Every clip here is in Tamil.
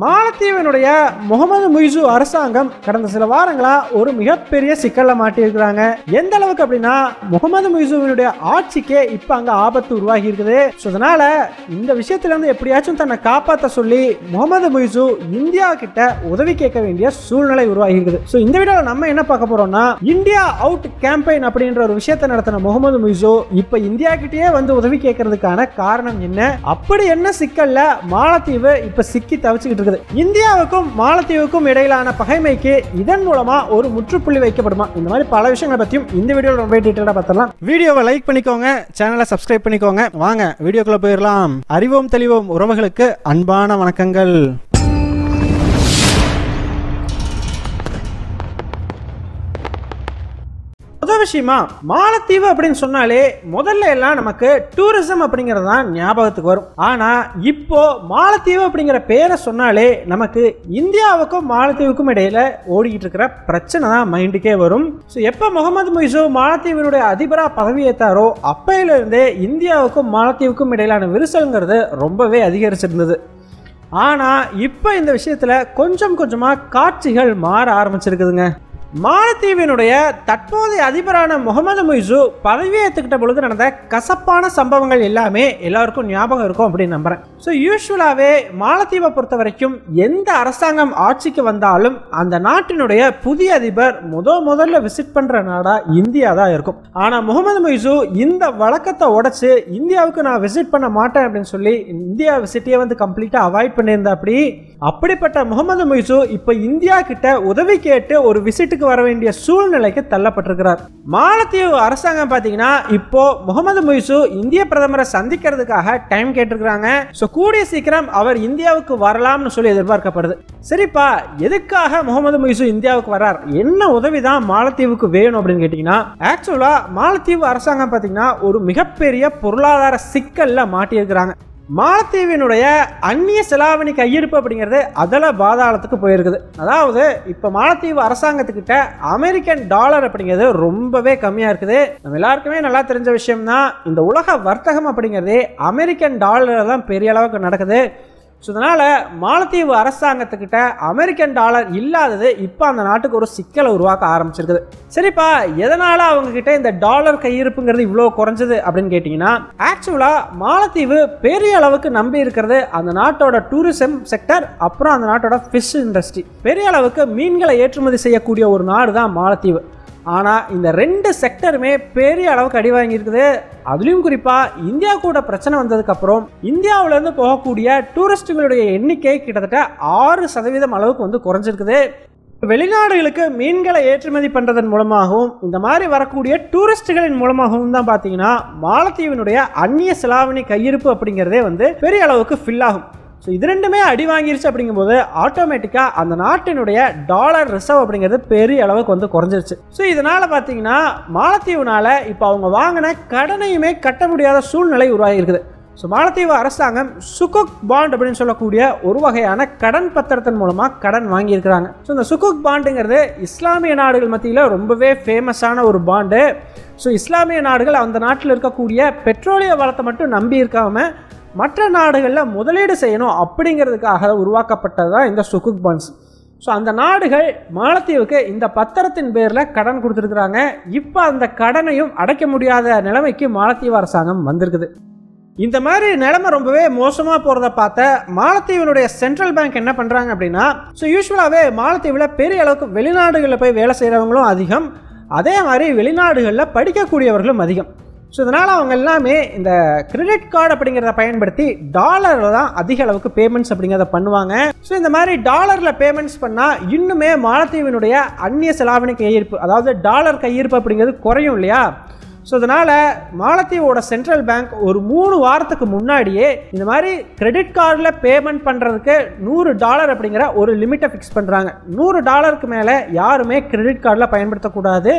மாலத்தீவினுடைய முகமது முய்சு அரசாங்கம் கடந்த சில வாரங்களா ஒரு மிகப்பெரிய சிக்கல்ல மாட்டியிருக்கிறாங்க. எந்த அளவுக்கு அப்படின்னா முகமது முய்சுவினுடைய ஆட்சிக்கே இப்ப அங்க ஆபத்து உருவாகி இருக்குது. அதனால இந்த விஷயத்துல இருந்து எப்படியாச்சும் தன்னை காப்பாற்ற சொல்லி முகமது முய்சு இந்தியா கிட்ட உதவி கேட்க வேண்டிய சூழ்நிலை உருவாகி இருக்குது. இந்த வீடியோல நம்ம என்ன பார்க்க போறோம்னா, இந்தியா அவுட் கேம்பெயின் அப்படின்ற ஒரு விஷயத்தை நடத்தின முகமது முய்சு இப்ப இந்தியா கிட்டயே வந்து உதவி கேட்கறதுக்கான காரணம் என்ன, அப்படி என்ன சிக்கல்ல மாலத்தீவு இப்ப சிக்கி தவிச்சுக்கிட்டு இருக்குது. இந்தியாவுக்கும் மாலத்தீவுக்கும் இடையிலான பகைமைக்கு இதன் மூலமா ஒரு முற்றுப்புள்ளி வைக்கப்படுமா? இந்த மாதிரி பல விஷயங்களை பத்தியும் இந்த வீடியோல ரொம்ப டீடைலா பார்த்தலாம். வீடியோவை லைக் பண்ணிக்கோங்க, சேனலை சப்ஸ்கிரைப் பண்ணிக்கோங்க. வாங்க வீடியோக்குள்ள போயிடலாம். அறிவோம் தெளிவோம் உறவுகளுக்கு அன்பான வணக்கங்கள். முதல் விஷயமா, மாலத்தீவு அப்படின்னு சொன்னாலே முதல்ல எல்லாம் நமக்கு டூரிசம் அப்படிங்கிறது தான் ஞாபகத்துக்கு வரும். ஆனா இப்போ மாலத்தீவு அப்படிங்கிற பேரை சொன்னாலே நமக்கு இந்தியாவுக்கும் மாலத்தீவுக்கும் இடையில ஓடிக்கிட்டு இருக்கிற பிரச்சனை தான் மைண்டுக்கே வரும். எப்ப முகமது முய்சு மாலத்தீவினுடைய அதிபரா பதவியேற்றாரோ அப்பையில இருந்தே இந்தியாவுக்கும் மாலத்தீவுக்கும் இடையிலான விரிசல்ங்கிறது ரொம்பவே அதிகரிச்சிருந்தது. ஆனா இப்ப இந்த விஷயத்துல கொஞ்சம் கொஞ்சமா காட்சிகள் மாற ஆரம்பிச்சிருக்குதுங்க. மாலத்தீவினுடைய தற்போதைய அதிபரான முகமது முய்சு பதவியேற்றுக்கிட்ட பொழுது நடந்த கசப்பான சம்பவங்கள் எல்லாமே எல்லாருக்கும் ஞாபகம் இருக்கும் அப்படின்னு நம்புறேன். யூஸ்வலாவே மாலத்தீவை பொறுத்த வரைக்கும் எந்த அரசாங்கம் ஆட்சிக்கு வந்தாலும் அந்த நாட்டினுடைய புதிய அதிபர் முதல்ல விசிட் பண்ற நாடா இந்தியா தான் இருக்கும். ஆனா முகமது முய்சு இந்த வழக்கத்தை உடைச்சு இந்தியாவுக்கு நான் விசிட் பண்ண மாட்டேன் அப்படின்னு சொல்லி இந்தியா விசிட்டே வந்து கம்ப்ளீட்டா அவாய்ட் பண்ணியிருந்தா. அப்படிப்பட்ட முகமது முய்சு இப்ப இந்தியா கிட்ட உதவி கேட்டு ஒரு விசிட்டுக்கு வர வேண்டிய சூழ்நிலைக்கு தள்ளப்பட்டிருக்கிறார். மாலத்தீவு அரசாங்கம் பாத்தீங்கன்னா இப்போ முகமது முய்சு இந்திய பிரதமரை சந்திக்கிறதுக்காக டைம் கேட்டிருக்கிறாங்க. கூடிய சீக்கிரம் அவர் இந்தியாவுக்கு வரலாம்னு சொல்லி எதிர்பார்க்கப்படுது. சரிப்பா, எதுக்காக முகமது முய்சு இந்தியாவுக்கு வர்றார், என்ன உதவிதான் மாலத்தீவுக்கு வேணும் அப்படின்னு கேட்டீங்கன்னா, ஆக்சுவலா மாலத்தீவு அரசாங்கம் பாத்தீங்கன்னா ஒரு மிகப்பெரிய பொருளாதார சிக்கல்ல மாட்டியிருக்கிறாங்க. மாலத்தீவினுடைய அந்நிய செலாவணி கையிருப்பு அப்படிங்கிறது அதல பாதாளத்துக்கு போயிருக்குது. அதாவது இப்ப மாலத்தீவு அரசாங்கத்துக்கிட்ட அமெரிக்கன் டாலர் அப்படிங்கிறது ரொம்பவே கம்மியா இருக்குது. நம்ம எல்லாருக்குமே நல்லா தெரிஞ்ச விஷயம் தான், இந்த உலக வர்த்தகம் அப்படிங்கிறதே அமெரிக்கன் டாலர் தான் பெரிய அளவுக்கு நடக்குது. அதனால மாலத்தீவு அரசாங்கத்துக்கிட்ட அமெரிக்கன் டாலர் இல்லாதது இப்ப அந்த நாட்டுக்கு ஒரு சிக்கலை உருவாக்க ஆரம்பிச்சிருக்குது. சரிப்பா, எதனால அவங்க கிட்ட இந்த டாலர் கையிருப்புங்கிறது இவ்வளவு குறைஞ்சது அப்படின்னு கேட்டீங்கன்னா, ஆக்சுவலா மாலத்தீவு பெரிய அளவுக்கு நம்பி இருக்கிறது அந்த நாட்டோட டூரிசம் செக்டர், அப்புறம் அந்த நாட்டோட ஃபிஷ் இண்டஸ்ட்ரி. பெரிய அளவுக்கு மீன்களை ஏற்றுமதி செய்யக்கூடிய ஒரு நாடு தான் மாலத்தீவு. ஆனால் இந்த ரெண்டு செக்டருமே பெரிய அளவுக்கு அடி வாங்கியிருக்குது. அதுலேயும் குறிப்பாக இந்தியா கூட பிரச்சனை வந்ததுக்கப்புறம் இந்தியாவிலேருந்து போகக்கூடிய டூரிஸ்டுகளுடைய எண்ணிக்கை கிட்டத்தட்ட 6% அளவுக்கு வந்து குறைஞ்சிருக்குது. வெளிநாடுகளுக்கு மீன்களை ஏற்றுமதி பண்ணுறதன் மூலமாகவும் இந்த மாதிரி வரக்கூடிய டூரிஸ்டுகளின் மூலமாகவும் தான் பார்த்தீங்கன்னா மாலத்தீவினுடைய அந்நிய செலாவணி கையிருப்பு அப்படிங்கிறதே வந்து பெரிய அளவுக்கு ஃபில் ஆகும். இது ரெண்டுமே அடி வாங்கிருச்சு அப்படிங்கும்போது ஆட்டோமேட்டிக்கா அந்த நாட்டினுடைய டாலர் ரிசர்வ் அப்படிங்கிறது பெரிய அளவுக்கு வந்து குறைஞ்சிருச்சு. இதனால பார்த்தீங்கன்னா மாலத்தீவுனால இப்போ அவங்க வாங்கின கடனையுமே கட்ட முடியாத சூழ்நிலை உருவாகி இருக்குது. மாலத்தீவு அரசாங்கம் சுகுக் பாண்ட் அப்படின்னு சொல்லக்கூடிய ஒரு வகையான கடன் பத்திரத்தின் மூலமா கடன் வாங்கியிருக்கிறாங்க. இந்த சுகுக் பாண்டுங்கிறது இஸ்லாமிய நாடுகள் மத்தியில் ரொம்பவே ஃபேமஸான ஒரு பாண்டு. இஸ்லாமிய நாடுகள் அந்த நாட்டில் இருக்கக்கூடிய பெட்ரோலிய வளத்தை மட்டும் நம்பி இருக்காம மற்ற நாடுகளில் முதலீடு செய்யணும் அப்படிங்கிறதுக்காக உருவாக்கப்பட்டது தான் இந்த சுகுக் பாண்ட்ஸ். அந்த நாடுகள் மாலத்தீவுக்கு இந்த பத்திரத்தின் பேரில் கடன் கொடுத்துருக்குறாங்க. இப்போ அந்த கடனையும் அடைக்க முடியாத நிலைமைக்கு மாலத்தீவு அரசாங்கம் வந்திருக்குது. இந்த மாதிரி நிலைமை ரொம்பவே மோசமாக போகிறத பார்த்த மாலத்தீவினுடைய சென்ட்ரல் பேங்க் என்ன பண்ணுறாங்க அப்படின்னா, யூஸ்வலாகவே மாலத்தீவில் பெரிய அளவுக்கு வெளிநாடுகளில் போய் வேலை செய்கிறவங்களும் அதிகம், அதே மாதிரி வெளிநாடுகளில் படிக்கக்கூடியவர்களும் அதிகம். இதனால் அவங்க எல்லாமே இந்த கிரெடிட் கார்டு அப்படிங்கிறத பயன்படுத்தி டாலரில் தான் அதிக அளவுக்கு பேமெண்ட்ஸ் அப்படிங்கிறத பண்ணுவாங்க. இந்த மாதிரி டாலரில் பேமெண்ட்ஸ் பண்ணால் இன்னுமே மாலத்தீவினுடைய அந்நிய செலாவணி கையிருப்பு, அதாவது டாலர் கையிருப்பு அப்படிங்கிறது குறையும் இல்லையா? அதனால மாலத்தீவோட சென்ட்ரல் பேங்க் ஒரு 3 வாரத்துக்கு முன்னாடியே இந்த மாதிரி கிரெடிட் கார்டில் பேமெண்ட் பண்ணுறதுக்கு $100 அப்படிங்கிற ஒரு லிமிட்டை ஃபிக்ஸ் பண்ணுறாங்க. $100க்கு மேலே யாருமே கிரெடிட் கார்டில் பயன்படுத்தக்கூடாது,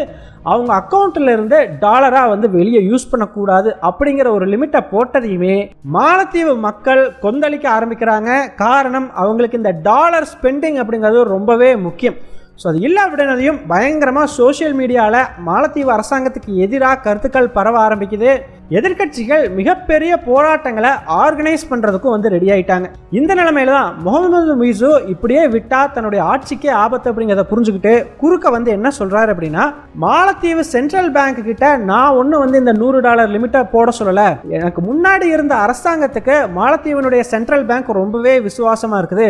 அவங்க அக்கௌண்ட்டில் இருந்து டாலராக வந்து வெளியே யூஸ் பண்ணக்கூடாது அப்படிங்கிற ஒரு லிமிட்டை போட்டதையுமே மாலத்தீவு மக்கள் கொந்தளிக்க ஆரம்பிக்கிறாங்க. காரணம், அவங்களுக்கு இந்த டாலர் ஸ்பெண்டிங் அப்படிங்கிறது ரொம்பவே முக்கியம். ஸோ அது இல்லை அப்படின்னதையும் பயங்கரமாக சோஷியல் மீடியாவில் மாலத்தீவு அரசாங்கத்துக்கு எதிராக கருத்துக்கள் பரவ ஆரம்பிக்குது. எதிர்கட்சிகள் மிகப்பெரிய போராட்டங்களை ஆர்கனைஸ் பண்ணுறதுக்கும் வந்து ரெடி ஆகிட்டாங்க. இந்த நிலைமையில தான் முகமது முய்ஸு இப்படியே விட்டா தன்னுடைய ஆட்சிக்கே ஆபத்து அப்படிங்கிறத புரிஞ்சுக்கிட்டு குறுக்க வந்து என்ன சொல்கிறாரு அப்படின்னா, மாலத்தீவு சென்ட்ரல் பேங்க் கிட்ட நான் ஒன்றும் வந்து இந்த $100 லிமிட்டை போட சொல்லலை. எனக்கு முன்னாடி இருந்த அரசாங்கத்துக்கு மாலத்தீவினுடைய சென்ட்ரல் பேங்க் ரொம்பவே விசுவாசமாக இருக்குது.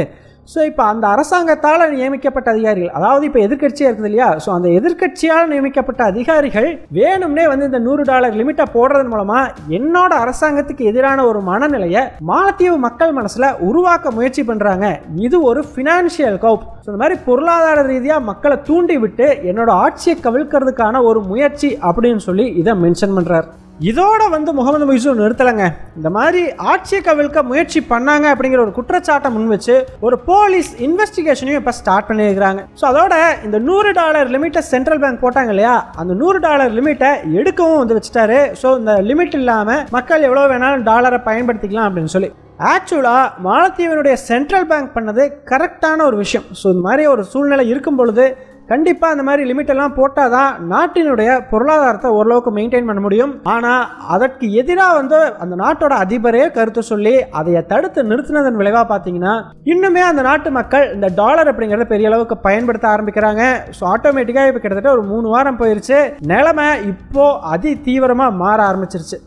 ஸோ இப்போ அந்த அரசாங்கத்தால் நியமிக்கப்பட்ட அதிகாரிகள், அதாவது இப்போ எதிர்கட்சியாக இருக்குது இல்லையா, ஸோ அந்த எதிர்கட்சியால் நியமிக்கப்பட்ட அதிகாரிகள் வேணும்னே வந்து இந்த $100 லிமிட்டை போடுறது மூலமாக என்னோட அரசாங்கத்துக்கு எதிரான ஒரு மனநிலையை மாலத்தீவு மக்கள் மனசில் உருவாக்க முயற்சி பண்ணுறாங்க. இது ஒரு ஃபினான்ஷியல் கவுப். ஸோ இந்த மாதிரி பொருளாதார ரீதியாக மக்களை தூண்டி விட்டு என்னோட ஆட்சியை கவிழ்க்கிறதுக்கான ஒரு முயற்சி அப்படின்னு சொல்லி இதை மென்ஷன் பண்ணுறார். இதோட வந்து முகமது முய்ஸு நிறுத்தலைங்க. இந்த மாதிரி ஆட்சியை கவிழ்க்க முயற்சி பண்ணாங்க அப்படிங்கிற ஒரு குற்றச்சாட்டை முன் வச்சு ஒரு போலீஸ் இன்வெஸ்டிகேஷனையும் இப்போ ஸ்டார்ட் பண்ணியிருக்கிறாங்க. ஸோ அதோட இந்த $100 லிமிட்டை சென்ட்ரல் பேங்க் போட்டாங்க இல்லையா, அந்த $100 லிமிட்டை எடுக்கவும் வந்து வச்சுட்டாரு. ஸோ இந்த லிமிட் இல்லாமல் மக்கள் எவ்வளோ வேணாலும் டாலரை பயன்படுத்திக்கலாம் அப்படின்னு சொல்லி. ஆக்சுவலாக மாலத்தீவினுடைய சென்ட்ரல் பேங்க் பண்ணது கரெக்டான ஒரு விஷயம். ஸோ இந்த மாதிரி ஒரு சூழ்நிலை இருக்கும் பொழுது கண்டிப்பாக அந்த மாதிரி லிமிட் எல்லாம் போட்டால் தான் நாட்டினுடைய பொருளாதாரத்தை ஓரளவுக்கு மெயின்டைன் பண்ண முடியும். ஆனால் அதற்கு எதிராக வந்து அந்த நாட்டோட அதிபரே கருத்து சொல்லி அதை தடுத்து நிறுத்தினதன் விளைவாக பார்த்தீங்கன்னா இன்னுமே அந்த நாட்டு மக்கள் இந்த டாலர் அப்படிங்கிறத பெரிய அளவுக்கு பயன்படுத்த ஆரம்பிக்கிறாங்க. ஸோ ஆட்டோமேட்டிக்காக இப்போ கிட்டத்தட்ட ஒரு 3 வாரம் போயிருச்சு. நிலைமை இப்போ அதி தீவிரமாக மாற ஆரம்பிச்சிருச்சு.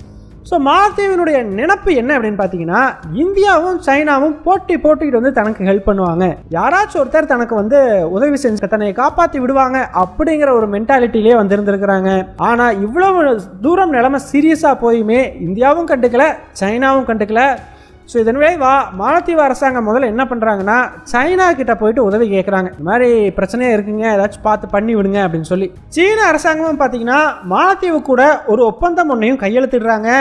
ஸோ மாலத்தீவினுடைய நினைப்பு என்ன அப்படின்னு பார்த்தீங்கன்னா, இந்தியாவும் சைனாவும் போட்டிக்கிட்டு வந்து தனக்கு ஹெல்ப் பண்ணுவாங்க, யாராச்சும் ஒருத்தர் தனக்கு வந்து உதவி செஞ்சு தன்னை காப்பாற்றி விடுவாங்க அப்படிங்கிற ஒரு மென்டாலிட்டிலே வந்திருந்துருக்கிறாங்க. ஆனால் இவ்வளவு தூரம் நிலைமை சீரியஸாக போயுமே இந்தியாவும் கண்டுக்கல, சைனாவும் கண்டுக்கல. ஸோ இதன் விளைவா மாலத்தீவு அரசாங்கம் முதல்ல என்ன பண்ணுறாங்கன்னா, சைனா கிட்ட போயிட்டு உதவி கேட்குறாங்க. இந்த மாதிரி பிரச்சனையாக இருக்குங்க, ஏதாச்சும் பார்த்து பண்ணி விடுங்க அப்படின்னு சொல்லி. சீன அரசாங்கமும் பார்த்தீங்கன்னா மாலத்தீவு கூட ஒரு ஒப்பந்தம் ஒன்றையும் கையெழுத்திடுறாங்க.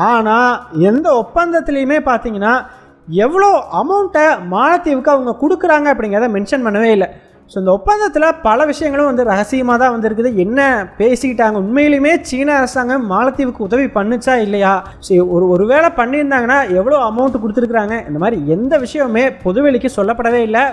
ஆனால் எந்த ஒப்பந்தத்துலேயுமே பார்த்தீங்கன்னா எவ்வளோ அமௌண்ட்டை மாலத்தீவுக்கு அவங்க கொடுக்குறாங்க அப்படிங்கிறத மென்ஷன் பண்ணவே இல்லை. ஸோ இந்த ஒப்பந்தத்தில் பல விஷயங்களும் வந்து ரகசியமாக தான் வந்துருக்குது. என்ன பேசிக்கிட்டாங்க, உண்மையிலுமே சீன அரசாங்கம் மாலத்தீவுக்கு உதவி பண்ணுச்சா இல்லையா, சரி ஒருவேளை பண்ணியிருந்தாங்கன்னா எவ்வளோ அமௌண்ட் கொடுத்துருக்குறாங்க, இந்த மாதிரி எந்த விஷயமுமே பொதுவெளிக்கு சொல்லப்படவே இல்லை.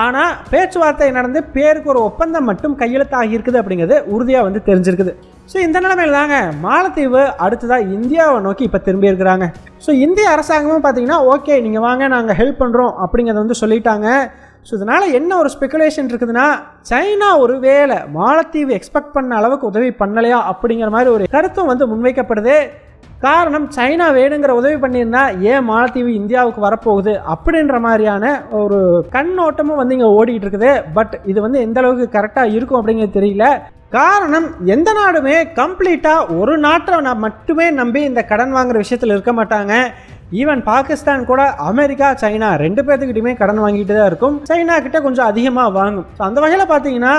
ஆனால் பேச்சுவார்த்தை நடந்து பேருக்கு ஒரு ஒப்பந்தம் மட்டும் கையெழுத்தாகி இருக்குது அப்படிங்கிறது உறுதியாக வந்து தெரிஞ்சிருக்குது. ஸோ இந்த நிலைமையில் தாங்க மாலத்தீவு அடுத்ததாக இந்தியாவை நோக்கி இப்போ திரும்பி இருக்கிறாங்க. ஸோ இந்திய அரசாங்கமும் பார்த்தீங்கன்னா ஓகே நீங்கள் வாங்க நாங்கள் ஹெல்ப் பண்ணுறோம் அப்படிங்கிறத வந்து சொல்லிட்டாங்க. ஸோ இதனால் என்ன ஒரு ஸ்பெகுலேஷன் இருக்குதுன்னா, சைனா ஒரு வேளை மாலத்தீவு எக்ஸ்பெக்ட் பண்ண அளவுக்கு உதவி பண்ணலையா அப்படிங்கிற மாதிரி ஒரு கருத்தும் வந்து முன்வைக்கப்படுது. காரணம் சைனா வேணுங்கிற உதவி பண்ணியிருந்தா ஏன் மாலத்தீவு இந்தியாவுக்கு வரப்போகுது அப்படின்ற மாதிரியான ஒரு கண்ணோட்டமும் வந்து இங்கே ஓடிட்டு இருக்குது. பட் இது வந்து எந்த அளவுக்கு கரெக்டாக இருக்கும் அப்படிங்கிறது தெரியல. காரணம் எந்த நாடுமே கம்ப்ளீட்டாக ஒரு நாட்டை மட்டுமே நம்பி இந்த கடன் வாங்குற விஷயத்தில் இருக்க மாட்டாங்க. ஈவன் பாகிஸ்தான் கூட அமெரிக்கா சைனா 2 பேர்த்துக்கிட்டையுமே கடன் வாங்கிட்டு தான் இருக்கும். சைனா கிட்ட கொஞ்சம் அதிகமாக வாங்கும். ஸோ அந்த வகையில் பார்த்தீங்கன்னா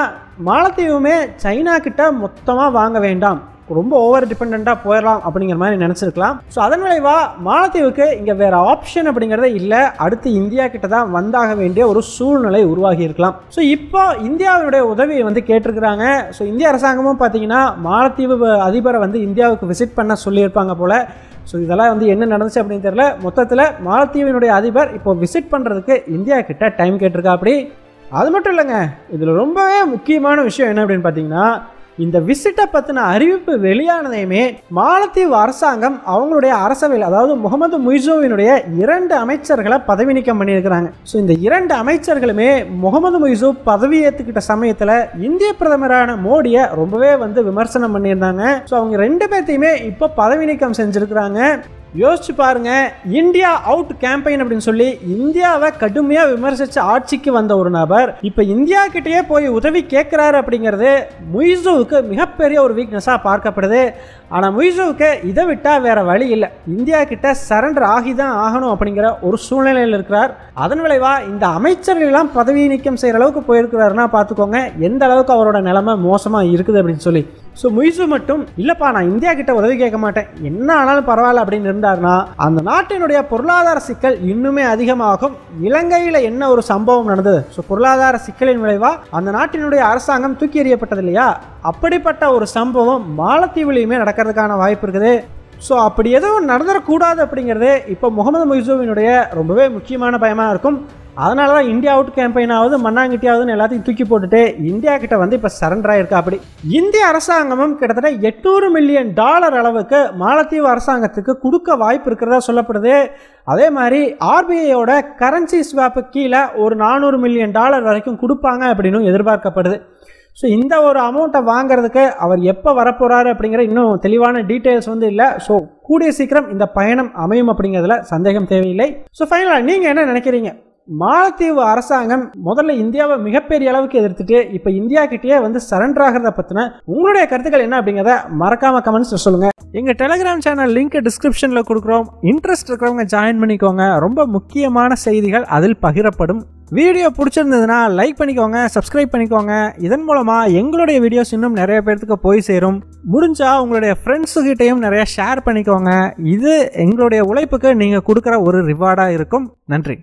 மாலத்தீவுமே சைனா கிட்ட மொத்தமாக வாங்க வேண்டாம், ரொம்ப ஓவர் டிபெண்டாக போயிடலாம் அப்படிங்கிற மாதிரி நினச்சிருக்கலாம். ஸோ அதன் விளைவாக மாலத்தீவுக்கு இங்கே வேறு ஆப்ஷன் அப்படிங்கிறதே இல்லை, அடுத்து இந்தியா கிட்ட தான் வந்தாக வேண்டிய ஒரு சூழ்நிலை உருவாகி இருக்கலாம். ஸோ இப்போ இந்தியாவுடைய உதவியை வந்து கேட்டிருக்கிறாங்க. ஸோ இந்திய அரசாங்கமும் பார்த்தீங்கன்னா மாலத்தீவு அதிபரை வந்து இந்தியாவுக்கு விசிட் பண்ண சொல்லியிருப்பாங்க போல். ஸோ இதெல்லாம் வந்து என்ன நடந்துச்சு அப்படின்னு தெரியல. மொத்தத்தில் மாலத்தீவினுடைய அதிபர் இப்போ விசிட் பண்ணுறதுக்கு இந்தியா கிட்ட டைம் கேட்டிருக்கா. அப்படி அது மட்டும் இல்லைங்க, இதில் ரொம்பவே முக்கியமான விஷயம் என்ன அப்படின்னு பார்த்தீங்கன்னா, இந்த விசிட்டை பற்றின அறிவிப்பு வெளியானதையுமே மாலத்தீவு அரசாங்கம் அவங்களுடைய அரசவையில், அதாவது முகமது முய்ஸுவினுடைய 2 அமைச்சர்களை பதவி நீக்கம் பண்ணியிருக்கிறாங்க. ஸோ இந்த 2 அமைச்சர்களுமே முகமது முய்ஸு பதவி ஏற்றுக்கிட்ட சமயத்தில் இந்திய பிரதமரான மோடியை ரொம்பவே வந்து விமர்சனம் பண்ணியிருந்தாங்க. ஸோ அவங்க 2 பேர்த்தையுமே இப்போ பதவி நீக்கம் செஞ்சுருக்கிறாங்க. யோசிச்சு பாருங்க, இந்தியா அவுட் கேம்பெயின் அப்படின்னு சொல்லி இந்தியாவை கடுமையாக விமர்சித்து ஆட்சிக்கு வந்த ஒரு நபர் இப்போ இந்தியா கிட்டேயே போய் உதவி கேட்குறாரு அப்படிங்கிறது முய்ஸுவுக்கு மிகப்பெரிய ஒரு வீக்னஸாக பார்க்கப்படுது. ஆனால் முய்ஸுவுக்கு இதை விட்டால் வேற வழி இல்லை, இந்தியா கிட்ட சரண்டர் ஆகி தான் ஆகணும் அப்படிங்கிற ஒரு சூழ்நிலையில் இருக்கிறார். அதன் விளைவாக இந்த அமைச்சர்களெல்லாம் பதவி நீக்கம் செய்கிற அளவுக்கு போயிருக்கிறாருன்னா பார்த்துக்கோங்க எந்த அளவுக்கு அவரோட நிலைமை மோசமாக இருக்குது அப்படின்னு சொல்லி. ஸோ முய்ஸு மட்டும் இல்லைப்பா நான் இந்தியா கிட்ட உதவி கேட்க மாட்டேன், என்ன ஆனாலும் பரவாயில்ல அப்படின்னு இருந்தாருன்னா அந்த நாட்டினுடைய பொருளாதார சிக்கல் இன்னுமே அதிகமாகும். இலங்கையில் என்ன ஒரு சம்பவம் நடந்தது, ஸோ பொருளாதார சிக்கலின் விளைவாக அந்த நாட்டினுடைய அரசாங்கம் தூக்கி எறியப்பட்டது இல்லையா, அப்படிப்பட்ட ஒரு சம்பவம் மாலத்தீவுலையுமே நடக்கிறதுக்கான வாய்ப்பு இருக்குது. ஸோ அப்படி எதுவும் நடந்துடக்கூடாது அப்படிங்கிறது இப்போ முகமது முய்ஸுவினுடைய ரொம்பவே முக்கியமான பயமாக இருக்கும். அதனால தான் இந்தியா அவுட் கேம்பெயினாவது மண்ணாங்கிட்டியாவதுன்னு எல்லாத்தையும் தூக்கி போட்டுட்டு இந்தியா கிட்ட வந்து இப்போ சரண்டர் ஆயிருக்கா. அப்படி இந்திய அரசாங்கமும் கிட்டத்தட்ட $800 மில்லியன் அளவுக்கு மாலத்தீவு அரசாங்கத்துக்கு கொடுக்க வாய்ப்பு இருக்கிறதா சொல்லப்படுது. அதே மாதிரி ஆர்பிஐயோட கரன்சி ஸ்வாப்பு கீழே ஒரு $400 மில்லியன் வரைக்கும் கொடுப்பாங்க அப்படின்னு எதிர்பார்க்கப்படுது. ஸோ இந்த ஒரு அமௌண்ட்டை வாங்குறதுக்கு அவர் எப்போ வரப்போகிறாரு அப்படிங்கிற இன்னும் தெளிவான டீட்டெயில்ஸ் வந்து இல்லை. ஸோ கூடிய சீக்கிரம் இந்த பயணம் அமையும் அப்படிங்கிறதுல சந்தேகம் தேவையில்லை. ஸோ ஃபைனலாக நீங்கள் என்ன நினைக்கிறீங்க? மாலத்தீவு அரசாங்கம் முதல்ல இந்தியாவை மிகப்பெரிய அளவுக்கு எதிர்த்துட்டு இப்போ இந்தியா கிட்டேயே வந்து சரண்டர் ஆகிறத பற்றின உங்களுடைய கருத்துக்கள் என்ன அப்படிங்கிறத மறக்காம கமெண்ட்ஸ் சொல்லுங்க. எங்கள் டெலிகிராம் சேனல் லிங்க் டிஸ்கிரிப்ஷனில் கொடுக்குறோம். இன்ட்ரெஸ்ட் இருக்கிறவங்க ஜாயின் பண்ணிக்கோங்க. ரொம்ப முக்கியமான செய்திகள் அதில் பகிரப்படும். வீடியோ பிடிச்சிருந்ததுன்னா லைக் பண்ணிக்கோங்க, சப்ஸ்கிரைப் பண்ணிக்கோங்க. இதன் மூலமாக எங்களுடைய வீடியோஸ் இன்னும் நிறைய பேர்த்துக்கு போய் சேரும். முடிஞ்சால் உங்களுடைய ஃப்ரெண்ட்ஸுக்கிட்டையும் நிறைய ஷேர் பண்ணிக்கோங்க. இது எங்களுடைய உழைப்புக்கு நீங்கள் கொடுக்குற ஒரு ரிவார்டாக இருக்கும். நன்றி.